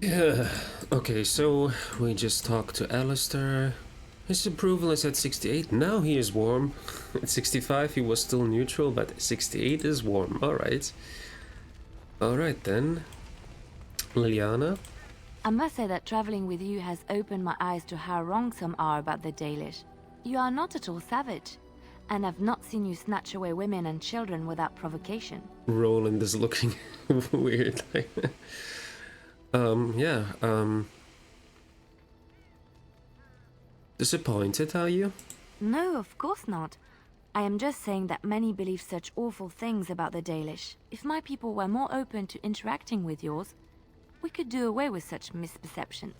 Yeah. Okay, so we just talked to Alistair. His approval is at 68. Now he is warm. At 65 he was still neutral, but 68 is warm. Alright. Alright then. Liliana? I must say that traveling with you has opened my eyes to how wrong some are about the Dalish. You are not at all savage, and I've not seen you snatch away women and children without provocation. Roland is looking weird. Yeah, disappointed, are you? No, of course not. I am just saying that many believe such awful things about the Dalish. If my people were more open to interacting with yours, we could do away with such misperceptions.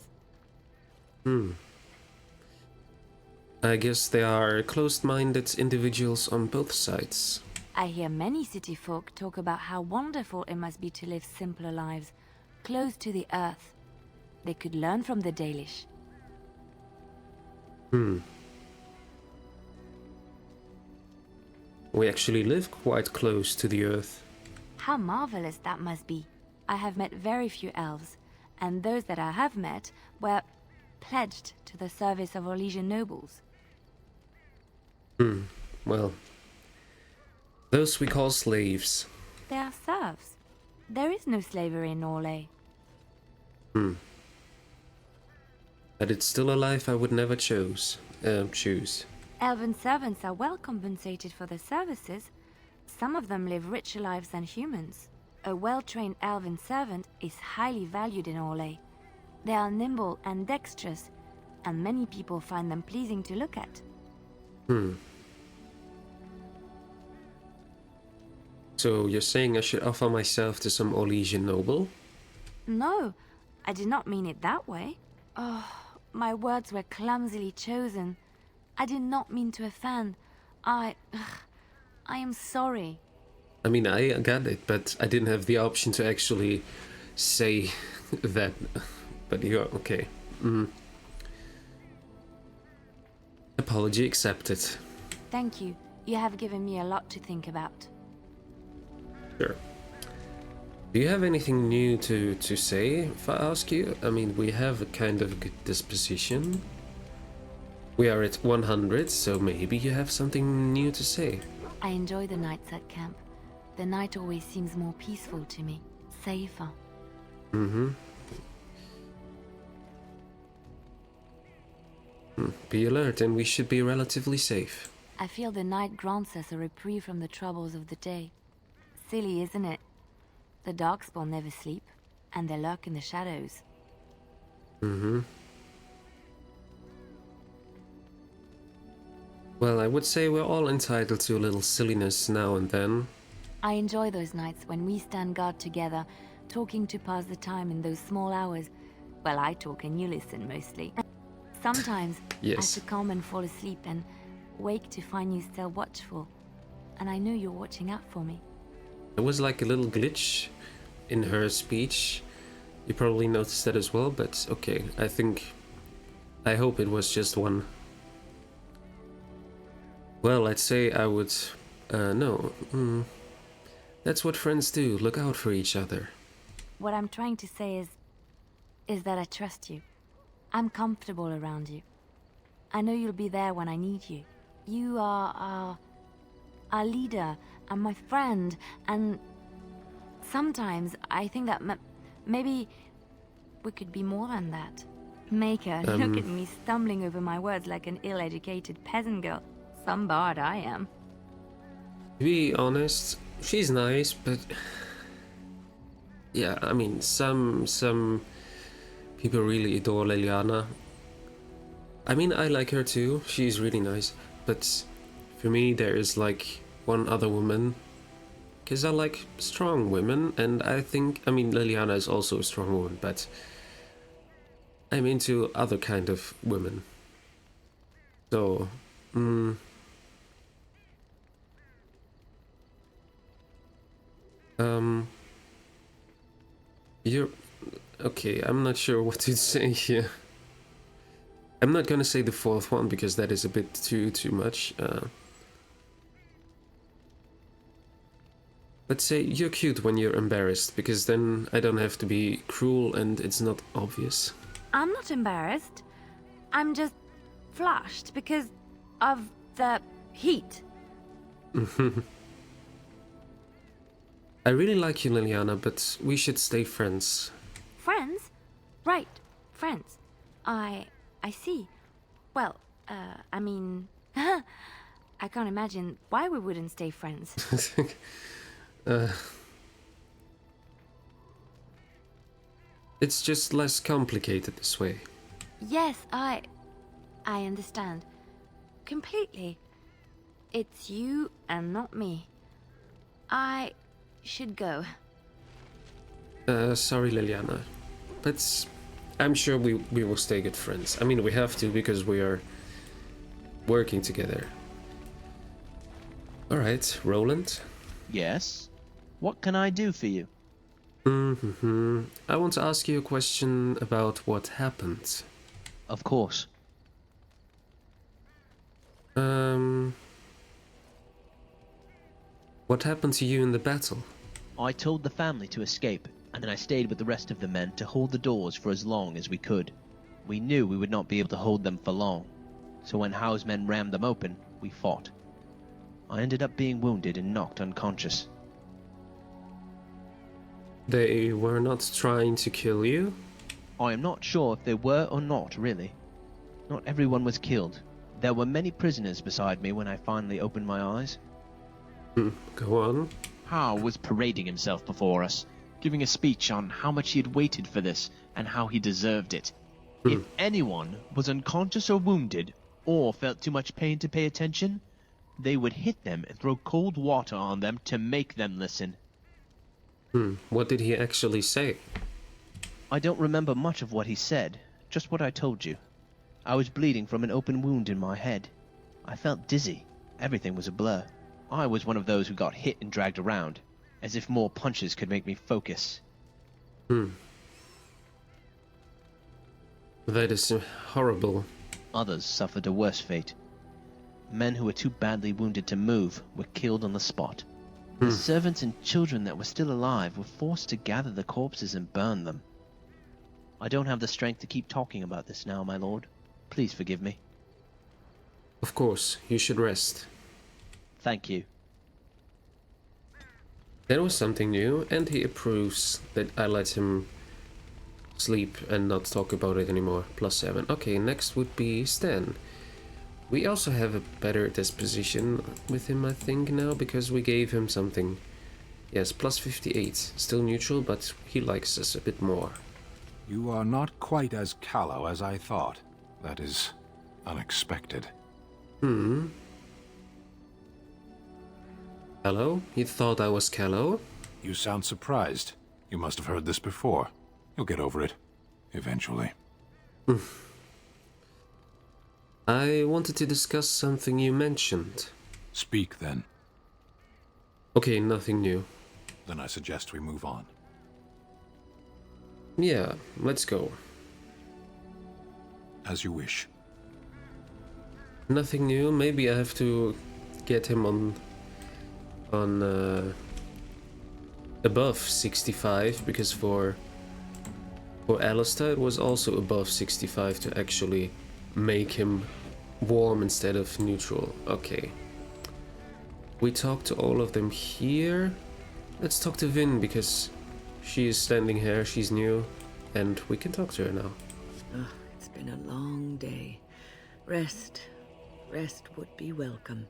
I guess they are closed-minded individuals on both sides. I hear many city folk talk about how wonderful it must be to live simpler lives, close to the earth. They could learn from the Dalish. We actually live quite close to the earth. How marvelous that must be. I have met very few elves, and those that I have met were pledged to the service of Orlesian nobles. Well, those we call slaves. They are serfs. There is no slavery in Orlais. But it's still a life I would never choose. Elven servants are well compensated for their services. Some of them live richer lives than humans. A well-trained elven servant is highly valued in Orlais. They are nimble and dexterous, and many people find them pleasing to look at. So you're saying I should offer myself to some Orlesian noble? No, I did not mean it that way. Oh, my words were clumsily chosen. I did not mean to offend. I am sorry. I mean, I got it, but I didn't have the option to actually say that. But you're okay. Apology accepted. Thank you. You have given me a lot to think about. Sure. Do you have anything new to say, if I ask you? I mean, we have a kind of good disposition. We are at 100, so maybe you have something new to say. I enjoy the nights at camp. The night always seems more peaceful to me, safer. Be alert, and we should be relatively safe. I feel the night grants us a reprieve from the troubles of the day. Silly, isn't it? The darkspawn never sleep, and they lurk in the shadows. Well, I would say we're all entitled to a little silliness now and then. I enjoy those nights when we stand guard together, talking to pass the time in those small hours. Well, I talk and you listen mostly. Sometimes I Yes. succumb and fall asleep and wake to find you still watchful. And I know you're watching out for me. There was like a little glitch in her speech. You probably noticed that as well, but okay, I hope it was just one. Well, I'd say I would, no. That's what friends do, look out for each other. What I'm trying to say is that I trust you. I'm comfortable around you. I know you'll be there when I need you. You are our leader and my friend, and sometimes I think that maybe we could be more than that. Maker, look at me stumbling over my words like an ill-educated peasant girl. Some bard I am. To be honest, she's nice, but yeah, I mean, some people really adore Liliana. I mean, I like her too, she's really nice, but for me there is like one other woman, because I like strong women, and I mean, Liliana is also a strong woman, but I'm into other kind of women. So, you're okay. I'm not sure what to say here. I'm not gonna say the fourth one because that is a bit too much. Let's say you're cute when you're embarrassed, because then I don't have to be cruel and it's not obvious. I'm not embarrassed. I'm just flushed because of the heat. I really like you, Liliana, but we should stay friends. Friends? Right, friends. I see. Well, I mean, I can't imagine why we wouldn't stay friends. It's just less complicated this way. Yes, I understand. Completely. It's you and not me. I should go. Sorry, Liliana, but I'm sure we will stay good friends. I mean, we have to because we are working together. Alright, Roland. Yes? What can I do for you? I want to ask you a question about what happened. Of course. What happened to you in the battle? I told the family to escape, and then I stayed with the rest of the men to hold the doors for as long as we could. We knew we would not be able to hold them for long, so when Howe's men rammed them open, we fought. I ended up being wounded and knocked unconscious. They were not trying to kill you? I am not sure if they were or not, really. Not everyone was killed. There were many prisoners beside me when I finally opened my eyes. Go on. Howe was parading himself before us, giving a speech on how much he had waited for this and how he deserved it. If anyone was unconscious or wounded, or felt too much pain to pay attention, they would hit them and throw cold water on them to make them listen. What did he actually say? I don't remember much of what he said, just what I told you. I was bleeding from an open wound in my head. I felt dizzy. Everything was a blur. I was one of those who got hit and dragged around, as if more punches could make me focus. That is horrible. Others suffered a worse fate. Men who were too badly wounded to move were killed on the spot. The servants and children that were still alive were forced to gather the corpses and burn them. I don't have the strength to keep talking about this now, my lord. Please forgive me. Of course, you should rest. Thank you. That was something new, and he approves that I let him sleep and not talk about it anymore. +7. Okay, next would be Stan. We also have a better disposition with him, I think, now, because we gave him something. Yes, +58. Still neutral, but he likes us a bit more. You are not quite as callow as I thought. That is unexpected. Hello? You thought I was callow? You sound surprised. You must have heard this before. You'll get over it. Eventually. I wanted to discuss something you mentioned. Speak, then. Okay, nothing new. Then I suggest we move on. Yeah, let's go. As you wish. Nothing new. Maybe I have to get him on above 65, because for Alistair it was also above 65 to actually make him warm instead of neutral. Okay. We talked to all of them here. Let's talk to Vin, because she is standing here, she's new, and we can talk to her now. Oh, it's been a long day. Rest would be welcome.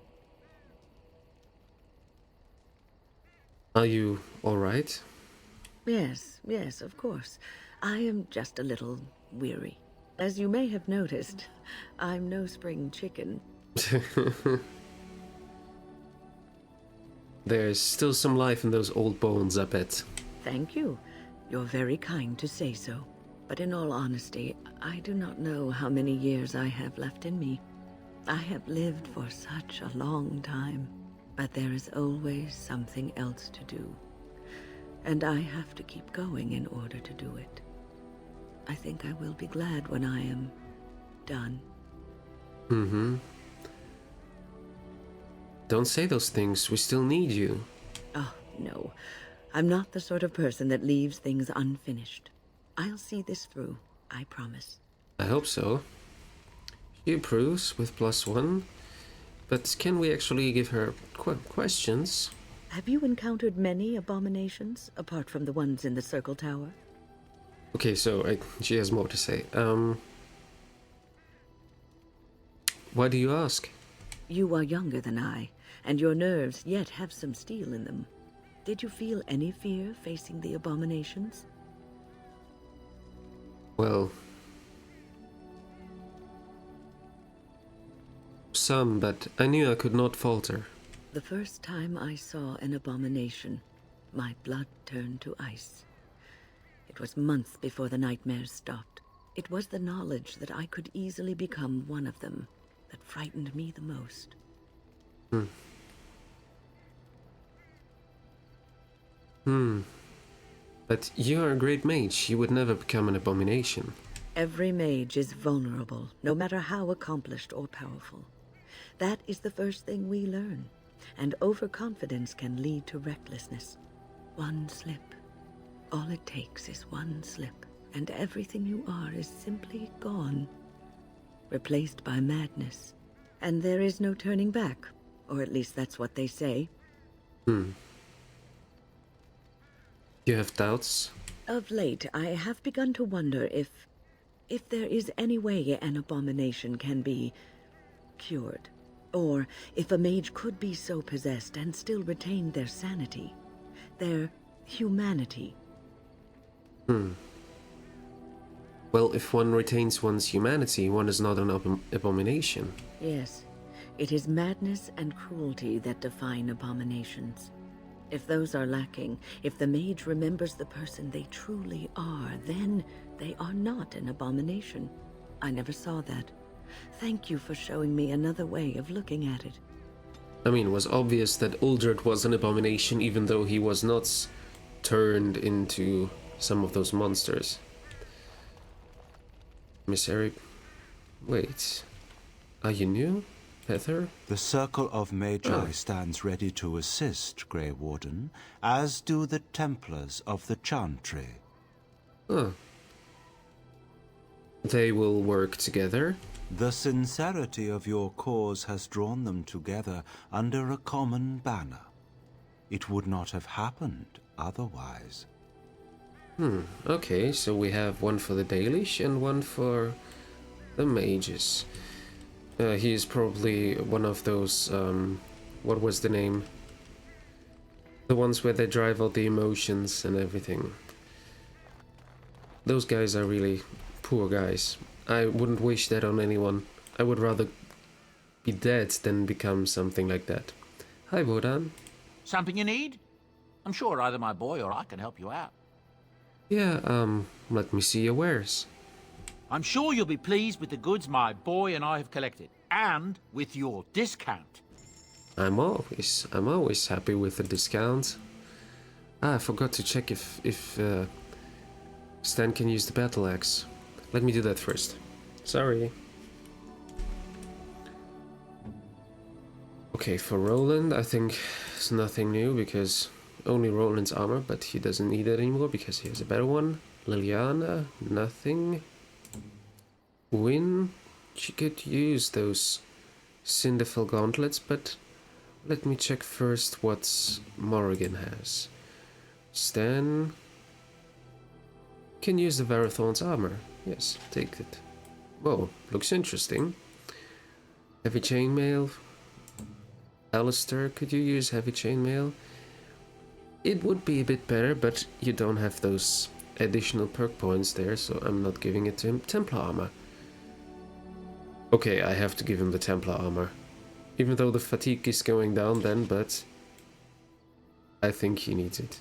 Are you alright? Yes, of course. I am just a little weary. As you may have noticed, I'm no spring chicken. There's still some life in those old bones, I bet. Thank you. You're very kind to say so. But in all honesty, I do not know how many years I have left in me. I have lived for such a long time, but there is always something else to do. And I have to keep going in order to do it. I think I will be glad when I am done. Don't say those things, we still need you. Oh, No, I'm not the sort of person that leaves things unfinished. I'll see this through, I promise. I hope so. She approves with +1, but can we actually give her questions? Have you encountered many abominations, apart from the ones in the Circle Tower? Okay, so she has more to say. Why do you ask? You are younger than I, and your nerves yet have some steel in them. Did you feel any fear facing the abominations? Well, some, but I knew I could not falter. The first time I saw an abomination, my blood turned to ice. It was months before the nightmares stopped. It was the knowledge that I could easily become one of them that frightened me the most. But you are a great mage. You would never become an abomination. Every mage is vulnerable, no matter how accomplished or powerful. That is the first thing we learn, and overconfidence can lead to recklessness. One slip. All it takes is one slip, and everything you are is simply gone. Replaced by madness. And there is no turning back, or at least that's what they say. You have doubts? Of late, I have begun to wonder if there is any way an abomination can be cured. Or if a mage could be so possessed and still retain their sanity, their humanity. Well, if one retains one's humanity, one is not an abomination. Yes, it is madness and cruelty that define abominations. If those are lacking, if the mage remembers the person they truly are, then they are not an abomination. I never saw that. Thank you for showing me another way of looking at it. I mean, it was obvious that Uldred was an abomination, even though he was not turned into some of those monsters. Miss Eric... Wait. Are you new, Heather? The Circle of Magi stands ready to assist, Grey Warden, as do the Templars of the Chantry. They will work together? The sincerity of your cause has drawn them together under a common banner. It would not have happened otherwise. Okay, so we have one for the Dalish and one for the mages. He is probably one of those, what was the name? The ones where they drive out the emotions and everything. Those guys are really poor guys. I wouldn't wish that on anyone. I would rather be dead than become something like that. Hi, Bodan. Something you need? I'm sure either my boy or I can help you out. Yeah, let me see your wares. I'm sure you'll be pleased with the goods my boy and I have collected, and with your discount. I'm always happy with the discount. I forgot to check if Stan can use the battle axe. Let me do that first. Sorry. Okay, for Roland, I think it's nothing new because only Roland's armor, but he doesn't need it anymore because he has a better one. Liliana, nothing. Win, she could use those Cinderfell gauntlets, but let me check first what Morrigan has. Stan can use the Varathorn's armor. Yes, take it. Whoa, looks interesting. Heavy chainmail. Alistair, could you use heavy chainmail? It would be a bit better, but you don't have those additional perk points there, so I'm not giving it to him. Templar armor. Okay, I have to give him the Templar armor. Even though the fatigue is going down then, but I think he needs it.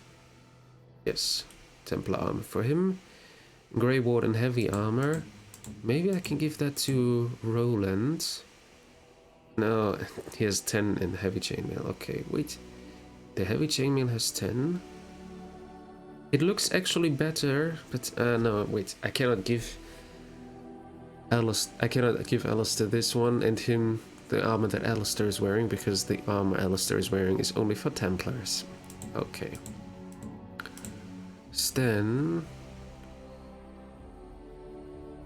Yes, Templar armor for him. Grey Warden heavy armor. Maybe I can give that to Roland. No, he has 10 in heavy chainmail. Okay, wait. The heavy chainmail has 10. It looks actually better, but no, wait. I cannot give Alistair this one and him the armor that Alistair is wearing, because the armor Alistair is wearing is only for Templars. Okay. Sten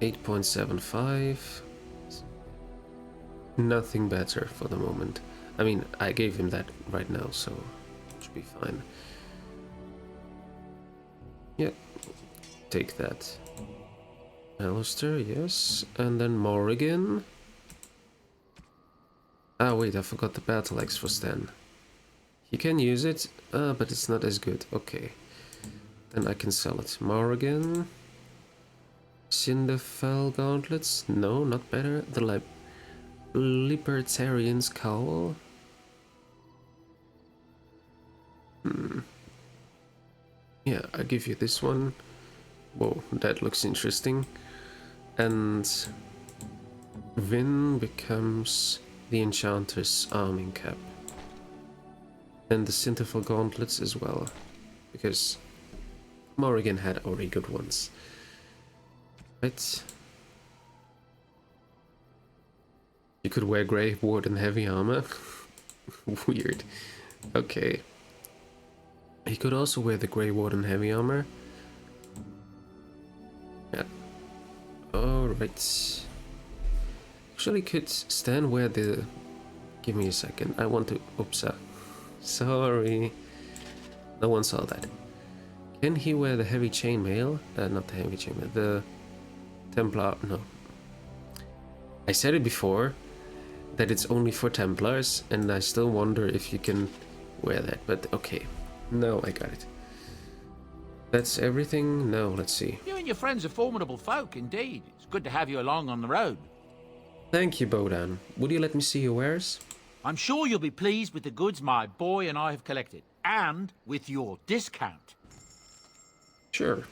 8.75. Nothing better for the moment. I mean, I gave him that right now, so it should be fine. Yeah, take that. Alistair, yes. And then Morrigan. Ah, wait, I forgot the battle axe for Stan. He can use it, but it's not as good. Okay. Then I can sell it. Morrigan. Cinderfell gauntlets? No, not better. The Libertarian's cowl. Yeah, I'll give you this one. Whoa, that looks interesting. And Vin becomes the Enchanter's arming cap. And the Cinderfell gauntlets as well. Because Morrigan had already good ones. Right. You could wear Grey Warden heavy armor. Weird. Okay. He could also wear the Grey Warden heavy armor. Yeah. Alright. Actually, could Stan wear the... Give me a second. I want to... Oops. Sorry. No one saw that. Can he wear the heavy chainmail? Not the heavy chainmail. The Templar... No. I said it before. That it's only for Templars. And I still wonder if you can wear that. But okay. No, I got it. That's everything? No, let's see. You and your friends are formidable folk, indeed. It's good to have you along on the road. Thank you, Bodan. Would you let me see your wares? I'm sure you'll be pleased with the goods my boy and I have collected. And with your discount. Sure.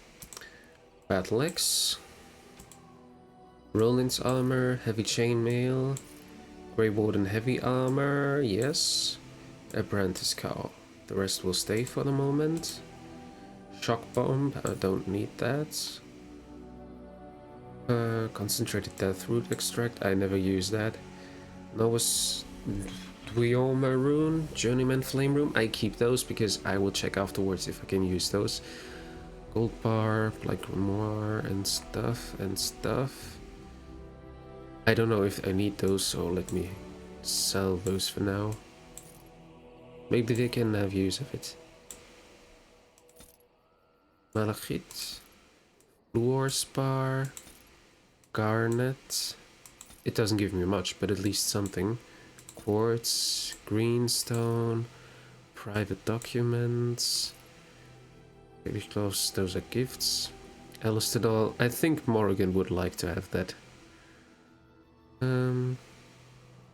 Battle axe. Roland's armor, heavy chainmail. Grey Warden heavy armor, yes. Apprentice cowl. The rest will stay for the moment. Shock bomb, I don't need that. Concentrated death root extract, I never use that. Novice Duo Maroon, Journeyman Flame Room, I keep those because I will check afterwards if I can use those. Gold bar, like Grimoire and stuff. I don't know if I need those, so let me sell those for now. Maybe they can have use of it. Malachite, Fluorspar, Garnet. It doesn't give me much, but at least something. Quartz, Greenstone, private documents. Really close, those are gifts. Elistadol, I think Morrigan would like to have that.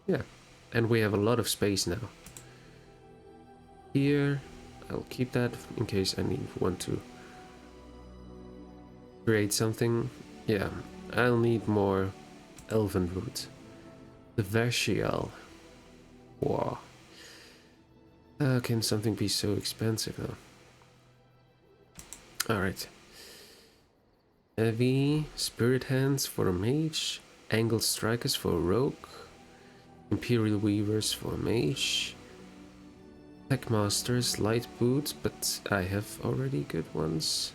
Yeah, and we have a lot of space now. Here, I'll keep that in case I want to create something. Yeah, I'll need more elven root. The Veshial. Wow. Can something be so expensive though? Alright. Heavy spirit hands for a mage. Angled strikers for a rogue. Imperial weavers for a mage. Packmasters, light boots, but I have already good ones.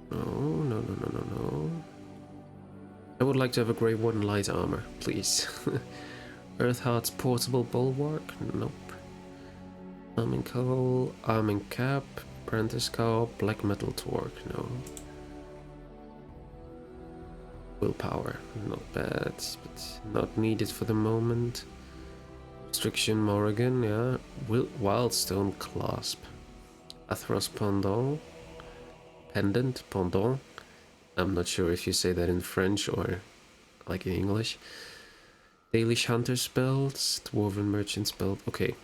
No. I would like to have a Grey Warden light armor, please. Earthheart's portable bulwark? Nope. Arming cowl, arming cap, apprentice cowl, black metal torque? No. Willpower, not bad, but not needed for the moment. Restriction Morrigan, yeah. Wildstone clasp. Athros pendant. I'm not sure if you say that in French or like in English. Dalish hunter spells, dwarven merchant spell. Okay.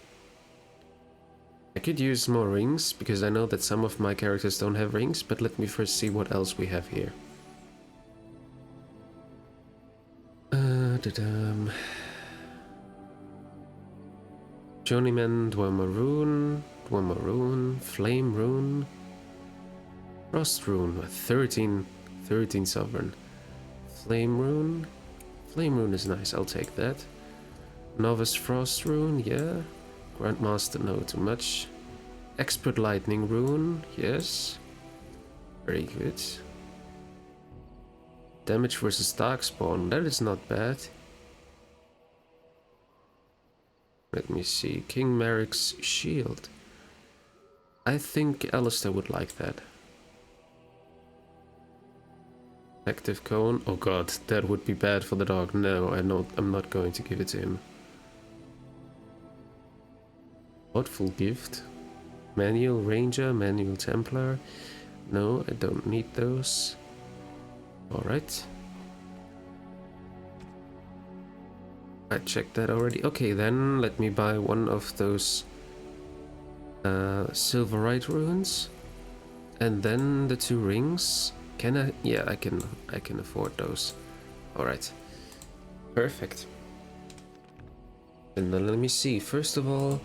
I could use more rings because I know that some of my characters don't have rings, but let me first see what else we have here. Journeyman, Dwarmaroon, Flame Rune, Frost Rune, 13 sovereign. Flame Rune is nice, I'll take that. Novice Frost Rune, yeah. Grandmaster, no, too much. Expert lightning rune, yes. Very good. Damage versus darkspawn, that is not bad. Let me see. King Merrick's shield. I think Alistair would like that. Active cone. Oh god, that would be bad for the dog. No, I'm not going to give it to him. Thoughtful gift. Manual ranger, manual templar. No, I don't need those. Alright. I checked that already. Okay, then let me buy one of those silverite runes. And then the 2 rings. Can I? Yeah, I can afford those. Alright. Perfect. And then let me see. First of all,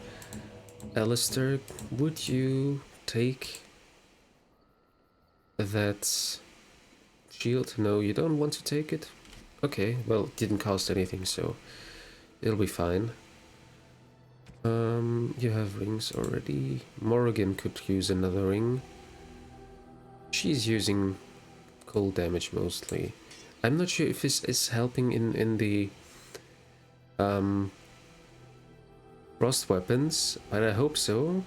Alistair, would you take that shield? No, you don't want to take it? Okay, well, it didn't cost anything, so it'll be fine. You have rings already. Morrigan could use another ring. She's using cold damage mostly. I'm not sure if this is helping in the frost weapons, but I hope so.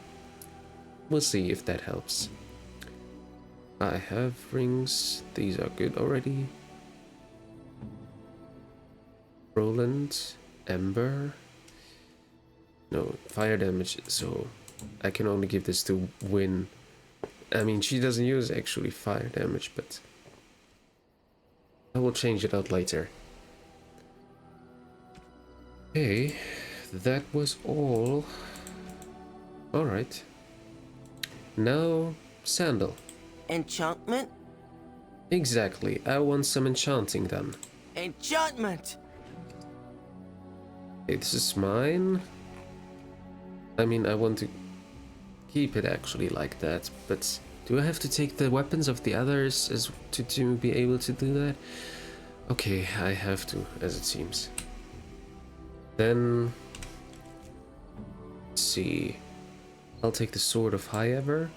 We'll see if that helps. I have rings. These are good already. Roland, Ember. No, fire damage, so I can only give this to Win. I mean, she doesn't use actually fire damage, but I will change it out later. Okay, that was all. Alright. Now, Sandal. Enchantment? Exactly, I want some enchanting done. Enchantment! Okay, this is mine. I mean, I want to keep it actually like that, but do I have to take the weapons of the others as to be able to do that? Okay, I have to, as it seems. Then, let's see. I'll take the Sword of High Ever.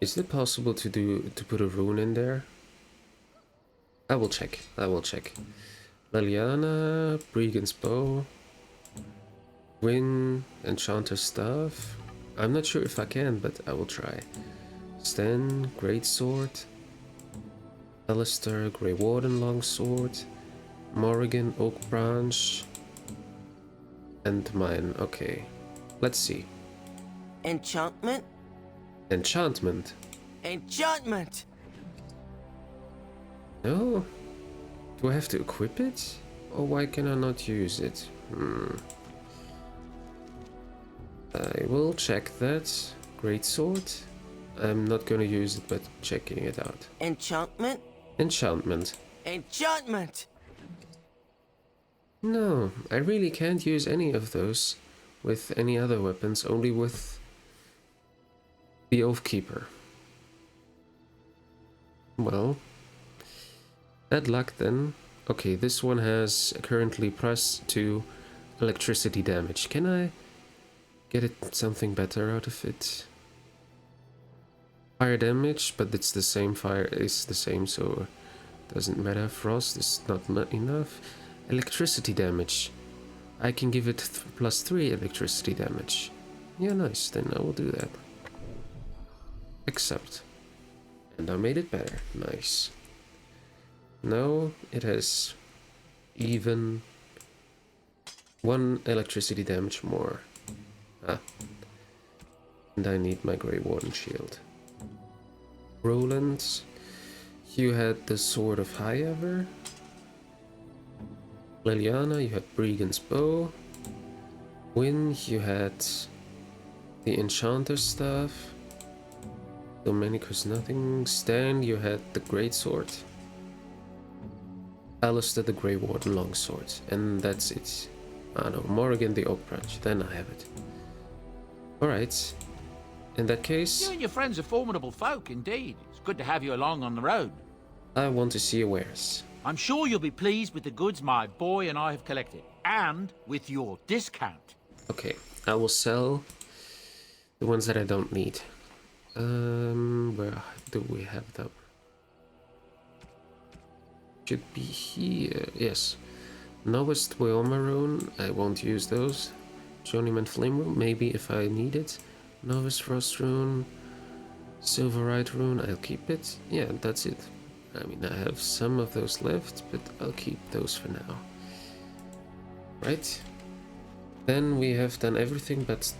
Is it possible to put a rune in there? I will check. Liliana, Brigand's Bow, Win, Enchanter's Staff. I'm not sure if I can, but I will try. Sten, Greatsword, Alistair, Grey Warden Longsword, Morrigan, Oak Branch, and mine. Okay, let's see. Enchantment? Enchantment? Enchantment! No? Do I have to equip it? Or why can I not use it? I will check that. Greatsword. I'm not gonna use it, but checking it out. Enchantment? Enchantment. Enchantment! No, I really can't use any of those with any other weapons, only with the Oathkeeper. Well, bad luck then. Okay, this one has currently +2 electricity damage. Can I get it something better out of it? Fire damage, but it's the same. Fire is the same, so it doesn't matter. Frost is not enough. Electricity damage. I can give it +3 electricity damage. Yeah, nice. Then I will do that. Accept. And I made it better. Nice. Now it has even 1 electricity damage more. And I need my Grey Warden shield. Roland, you had the Sword of High Ever. Liliana, you had Brigand's Bow. Win, you had the Enchanter's Staff. Dominicus, nothing. Stan, you had the Greatsword. Alistair, the Grey Warden Longsword. And that's it. Ah no, Morrigan, the Oak Branch. Then I have it. Alright. In that case, You and your friends are formidable folk, indeed. It's good to have you along on the road. I want to see your wares. I'm sure you'll be pleased with the goods my boy and I have collected, and with your discount. Okay, I will sell The ones that I don't need. Where do we have them? Should be here. Yes. Novice Weoma rune. I won't use those. Journeyman Flame rune. Maybe if I need it. Novice Frost rune. Silverite rune. I'll keep it. Yeah, that's it. I mean, I have some of those left, but I'll keep those for now. Right. Then we have done everything but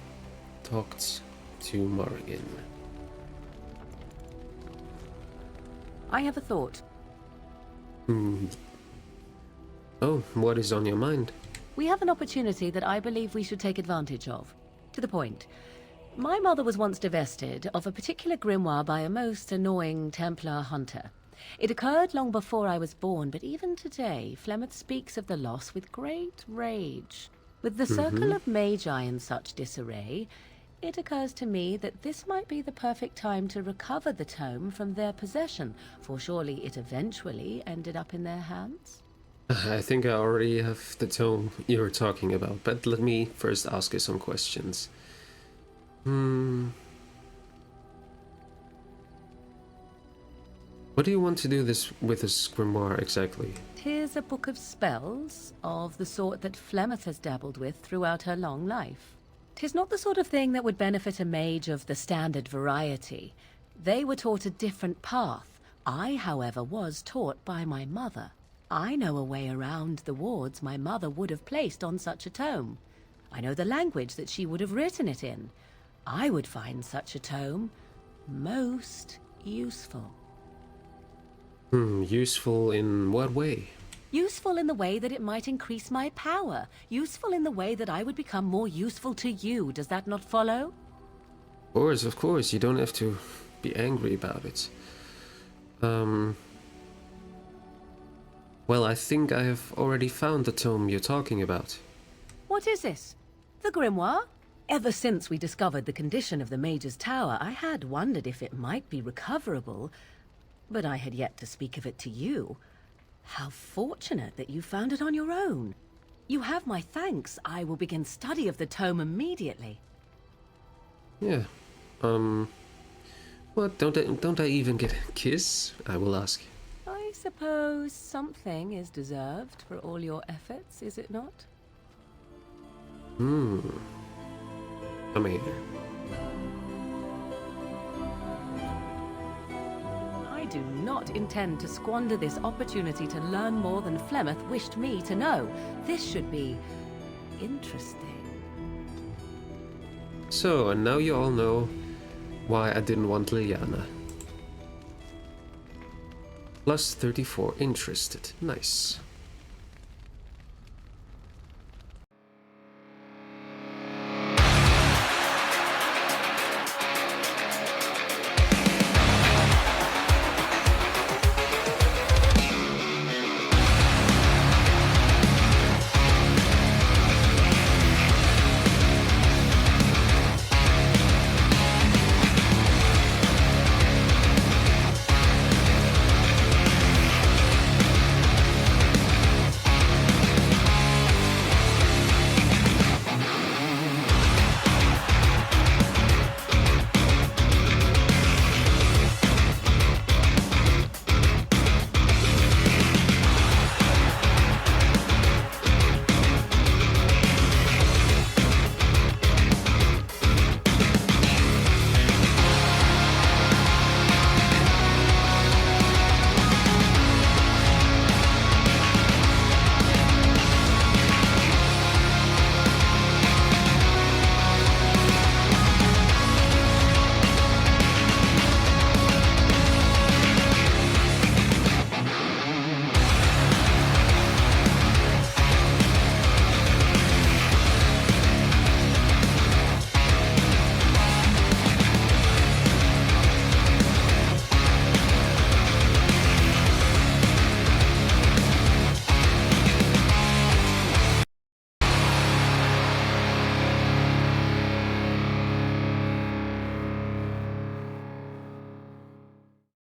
talked to Morrigan. I have a thought. Oh, what is on your mind? We have an opportunity that I believe we should take advantage of. To the point. My mother was once divested of a particular grimoire by a most annoying Templar hunter. It occurred long before I was born, but even today, Flemeth speaks of the loss with great rage. With the circle of magi in such disarray, it occurs to me that this might be the perfect time to recover the tome from their possession, for surely it eventually ended up in their hands. I think I already have the tome you're talking about, but let me first ask you some questions. What do you want to do with this grimoire exactly? 'Tis a book of spells, of the sort that Flemeth has dabbled with throughout her long life. 'Tis not the sort of thing that would benefit a mage of the standard variety. They were taught a different path. I, however, was taught by my mother. I know a way around the wards my mother would have placed on such a tome. I know the language that she would have written it in. I would find such a tome most useful. Useful in what way? Useful in the way that it might increase my power. Useful in the way that I would become more useful to you. Does that not follow? Of course, you don't have to be angry about it. Well, I think I have already found the tome you're talking about. What is this? The grimoire? Ever since we discovered the condition of the Mage's Tower, I had wondered if it might be recoverable, but I had yet to speak of it to you. How fortunate that you found it on your own. You have my thanks. I will begin study of the tome immediately. Yeah. What, don't I even get a kiss? I will ask. I suppose something is deserved for all your efforts, is it not? I mean, I do not intend to squander this opportunity to learn more than Flemeth wished me to know. This should be interesting. so, and now you all know why I didn't want Liliana. Plus 34 interested. Nice.